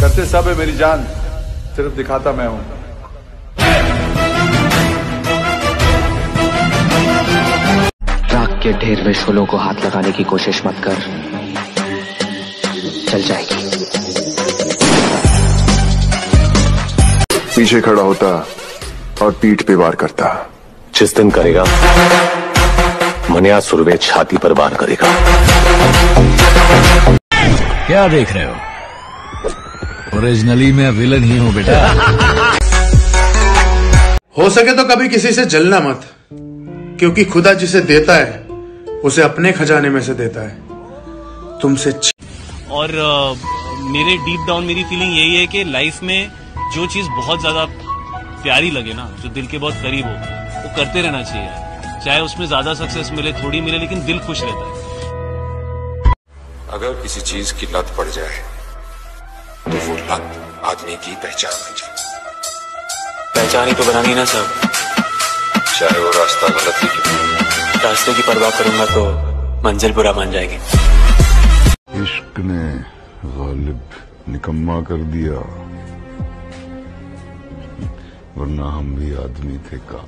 करते सब है मेरी जान, सिर्फ दिखाता मैं हूं। राख के ढेर में शोलों को हाथ लगाने की कोशिश मत कर, चल जाएगी। पीछे खड़ा होता और पीठ पे वार करता। जिस दिन करेगा मनिया सुरवे छाती पर वार करेगा। क्या देख रहे हो? ओरिजिनली मैं विलन ही हूं बेटा। हो सके तो कभी किसी से जलना मत, क्योंकि खुदा जिसे देता है उसे अपने खजाने में से देता है, तुमसे। और मेरे डीप डाउन मेरी फीलिंग यही है कि लाइफ में जो चीज बहुत ज्यादा प्यारी लगे ना, जो दिल के बहुत करीब हो, वो करते रहना चाहिए। चाहे उसमें ज्यादा सक्सेस मिले थोड़ी मिले, लेकिन दिल खुश रहता है। अगर किसी चीज की लत पड़ जाए तो वो लत आदमी की पहचान बन जाए। पहचान ही तो बनानी ना सब, चाहे वो रास्ता गलत ही क्यों। रास्ते की परवाह करूंगा तो मंजिल बुरा मान जाएगी। इश्क ने गालिब निकम्मा कर दिया, वरना हम भी आदमी थे का।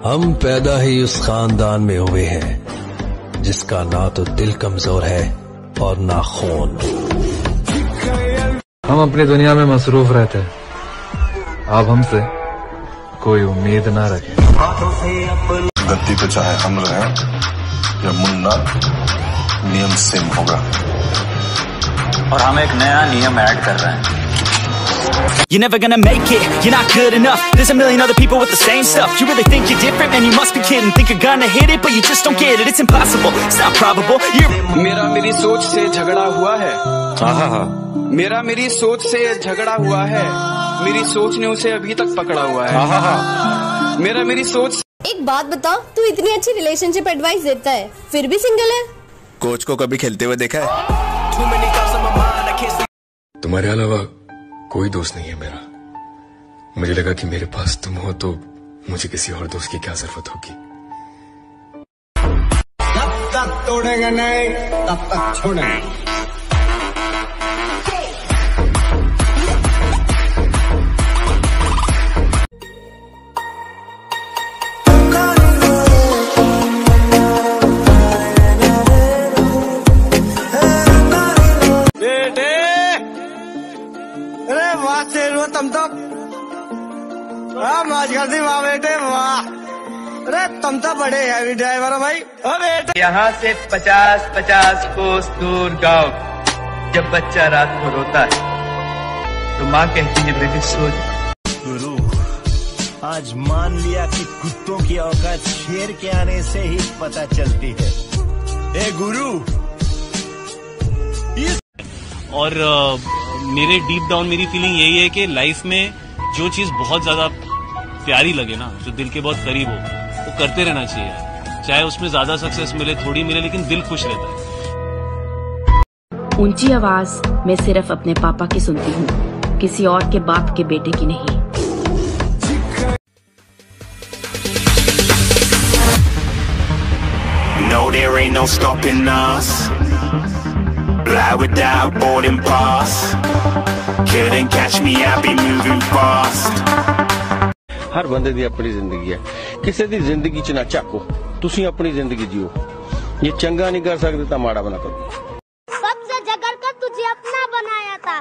हम पैदा ही उस खानदान में हुए हैं जिसका ना तो दिल कमजोर है और ना खून। हम अपनी दुनिया में मसरूफ रहते हैं, आप हमसे कोई उम्मीद ना रखें। गद्दी पे चाहे हम रहें या मुन्ना, नियम सेम होगा। और हम एक नया नियम ऐड कर रहे हैं। You're never gonna make it, you're not good enough. There's a million other people with the same stuff. You really think you're different? Man, you must be kidding. Think you're gonna hit it, but you just don't get it. It's impossible, it's not probable. मेरा मेरी सोच से झगड़ा हुआ है। मेरा मेरी सोच से झगड़ा हुआ है, मेरी सोच ने उसे अभी तक पकड़ा हुआ है। मेरा मेरी सोच। एक बात बता, तू इतनी अच्छी रिलेशनशिप एडवाइस देता है, फिर भी सिंगल है? कोच को कभी खेलते हुए देखा है? तुम्हारे अलावा कोई दोस्त नहीं है मेरा। मुझे लगा कि मेरे पास तुम हो तो मुझे किसी और दोस्त की क्या जरूरत होगी। जब तक तोड़ेंगे नहीं तब तक छोड़ेंगे। तुम तो दी वाह बेटे वाह। अरे तुम तो बड़े हैवी ड्राइवर हो भाई। ओ बेटे, यहाँ से 50-50 कोस दूर गाँव, जब बच्चा रात को रोता है तो माँ कहती है बेटी सो जा। गुरु, आज मान लिया कि कुत्तों की औकात शेर के आने से ही पता चलती है। ए गुरु। और मेरे डीप डाउन मेरी फीलिंग यही है कि लाइफ में जो चीज बहुत ज्यादा प्यारी लगे ना, जो दिल के बहुत करीब हो, वो करते रहना चाहिए। चाहे उसमें ज्यादा सक्सेस मिले थोड़ी मिले, लेकिन दिल खुश रहता है। ऊंची आवाज मैं सिर्फ अपने पापा की सुनती हूँ, किसी और के बाप के बेटे की नहीं। No, there ain't no stopping us. Fly without boarding pass. Couldn't catch me, I'll be moving fast. हर बंदे दी अपनी जिंदगी है, किसी दी जिंदगी च ना झाको, तुसी अपनी जिंदगी जियो। ये चंगा नहीं कर सकते तो माड़ा बना करो। सबसे झगड़ कर तुझे अपना बनाया था,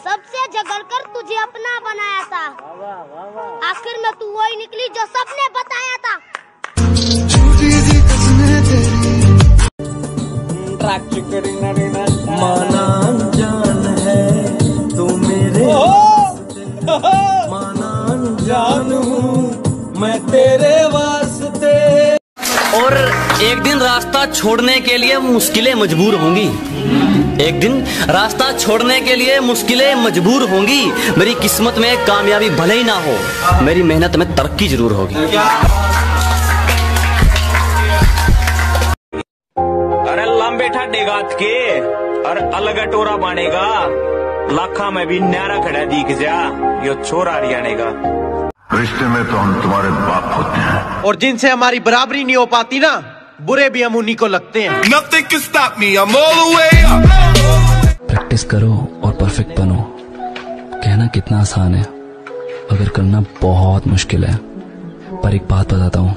सबसे झगड़ कर तुझे अपना बनाया था, आखिर में तू वही निकली जो सबने बताया था। माना जान है तू मेरे, माना जान हूँ मैं तेरे वास्ते। और एक दिन रास्ता छोड़ने के लिए मुश्किलें मजबूर होंगी, एक दिन रास्ता छोड़ने के लिए मुश्किलें मजबूर होंगी। मेरी किस्मत में कामयाबी भले ही ना हो, मेरी मेहनत में तरक्की जरूर होगी। अरे लंबे ठंडे गात के और अलग टोरा बनेगा, लाखा में भी न्यारा खड़ा दिख जा, यो छोरा हरियाणे का। रिश्ते में तो हम तुम्हारे बाप होते हैं, और जिनसे हमारी बराबरी नहीं हो पाती ना, बुरे भी हम उन्हीं को लगते हैं। Nothing can stop me, I'm all the way up. Practice करो और परफेक्ट बनो। कहना कितना आसान है, अगर करना बहुत मुश्किल है। पर एक बात बताता हूँ,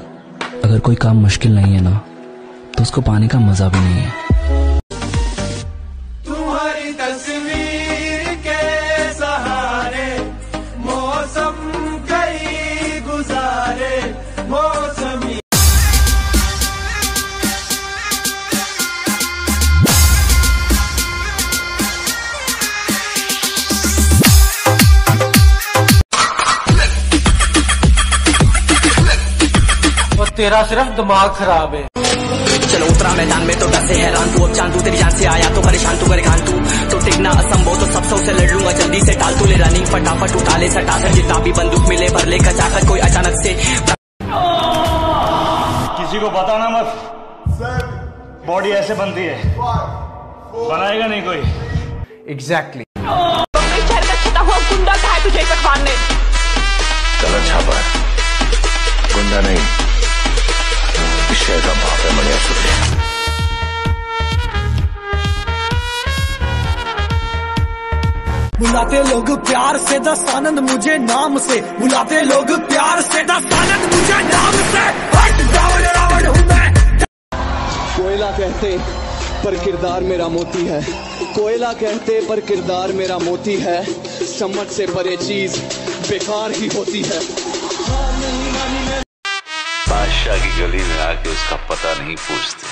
अगर कोई काम मुश्किल नहीं है ना, तो उसको पाने का मजा भी नहीं है। तुम्हारी तस्वीर के सहारे मौसम कई गुजारे मौसमी। और तेरा सिर्फ दिमाग खराब है। चलो उतरा मैदान में तो डर से हैरान तू, अब चांदू तेरी जान से आया तो परेशान तू करे खान तू, तो टिकना असंभव तो सब सौ से लड़ लूंगा जल्दी से टाल तू ले रनिंग फटाफट उठा ले सटाकर जितना भी बंदूक मिले भर ले कचाकर कोई अचानक से। किसी को बताना मत, बॉडी ऐसे बनती है, बनाएगा नहीं कोई। एग्जैक्टली। गुंडा था तुझे मारने। गलत छापा है, गुंडा नहीं, विषय का बाप है मणियासुर। बुलाते लोग प्यार से दस आनंद मुझे नाम से, बुलाते लोग प्यार से दस आनंद मुझे नाम से। हट रावण रावण हूँ मैं। कोयला कहते पर किरदार मेरा मोती है, कोयला कहते पर किरदार मेरा मोती है, समझ से परे चीज बेकार ही होती है। बादशाह की गली में आके उसका पता नहीं पूछते,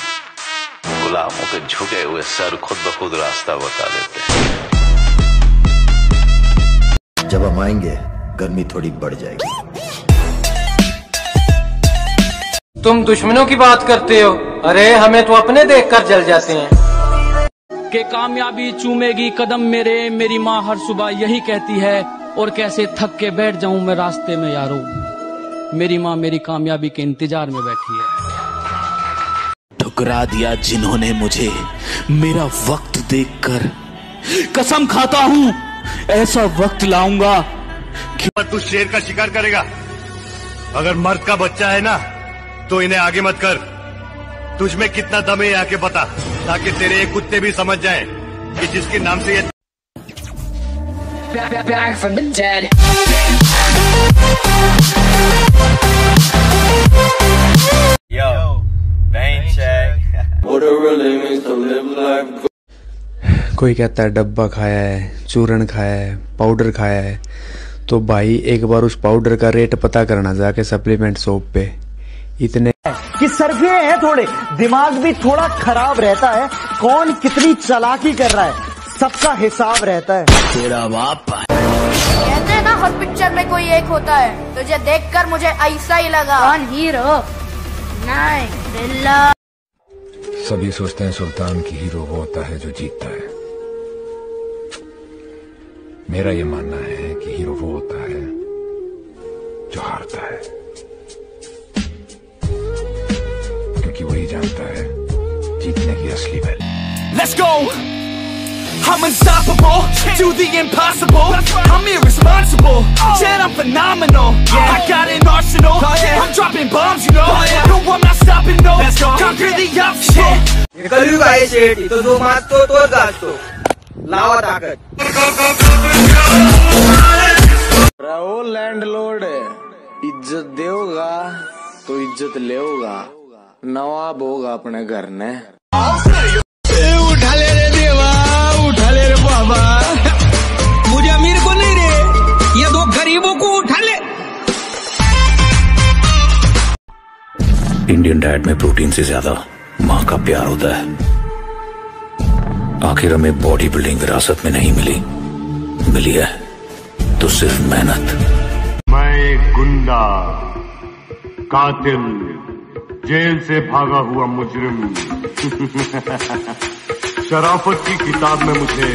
गुलामों के झुके हुए सर खुद ब खुद रास्ता बता देते हैं। जब हम आएंगे गर्मी थोड़ी बढ़ जाएगी। तुम दुश्मनों की बात करते हो, अरे हमें तो अपने देखकर जल जाते हैं। कि कामयाबी चूमेगी कदम मेरे, मेरी माँ हर सुबह यही कहती है, और कैसे थक के बैठ जाऊं मैं रास्ते में यारो, मेरी माँ मेरी कामयाबी के इंतजार में बैठी है। ठुकरा दिया जिन्होंने मुझे मेरा वक्त देखकर, कसम खाता हूँ ऐसा वक्त लाऊंगा कि तू शेर का शिकार करेगा, अगर मर्द का बच्चा है ना तो इन्हें आगे मत कर। तुझ में कितना दम है आके बता, ताकि तेरे एक कुत्ते भी समझ जाएं कि जिसके नाम से ये Back from the dead. Yo, vein check. What it really means to live life. कोई कहता है डब्बा खाया है, चूरन खाया है, पाउडर खाया है, तो भाई एक बार उस पाउडर का रेट पता करना जाके सप्लीमेंट शॉप पे। इतने कि सर्फे हैं थोड़े, दिमाग भी थोड़ा खराब रहता है, कौन कितनी चालाकी कर रहा है सबका हिसाब रहता है। तेरा बाप कहते हैं ना हर पिक्चर में कोई एक होता है, तुझे देखकर मुझे ऐसा ही लगा। कौन हीरो? नहीं बिल्ला। सभी सोचते हैं सुल्तान की हीरो वो होता है जो जीतता है। मेरा ये मानना है कि हीरो वो होता है जो हारता है, क्योंकि वही जानता है जीतने की असली value. Let's go! I'm unstoppable, do the impossible. I'm irresponsible, yet I'm phenomenal. I got an arsenal, I'm dropping bombs, you know. No, I'm not stopping, no. Conquer the obstacle. कलयुग आहे शेठ, तो जो मागतो तोच गाजतो, लावा ताकद। रहो लैंडलॉर्ड, इज्जत देगा तो इज्जत लेगा, नवाब होगा अपने घर ने। उठा ले रे देवा, उठा ले रे बाबा, मुझे अमीर को नहीं रे, ये दो गरीबों को उठा ले। इंडियन डाइट में प्रोटीन से ज्यादा माँ का प्यार होता है। आखिर हमें बॉडी बिल्डिंग विरासत में नहीं मिली है तो सिर्फ मेहनत। मैं एक गुंडा, कातिल, जेल से भागा हुआ मुजरिम, शराफत की किताब में मुझे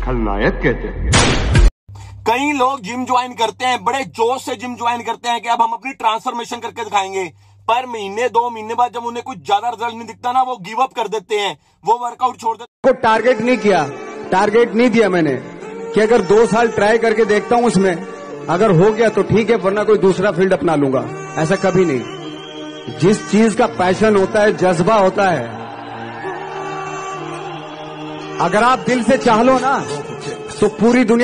खलनायक कहते हैं। कई लोग जिम ज्वाइन करते हैं, बड़े जोश से जिम ज्वाइन करते हैं कि अब हम अपनी ट्रांसफॉर्मेशन करके दिखाएंगे, पर महीने 2 महीने बाद जब उन्हें कुछ ज्यादा रिजल्ट नहीं दिखता ना, वो गिव अप कर देते हैं, वो वर्कआउट छोड़ देते हैं। को टारगेट नहीं किया, टारगेट नहीं दिया मैंने कि अगर 2 साल ट्राई करके देखता हूं उसमें, अगर हो गया तो ठीक है, वरना कोई दूसरा फील्ड अपना लूंगा, ऐसा कभी नहीं। जिस चीज का पैशन होता है, जज्बा होता है, अगर आप दिल से चाह लो ना तो पूरी दुनिया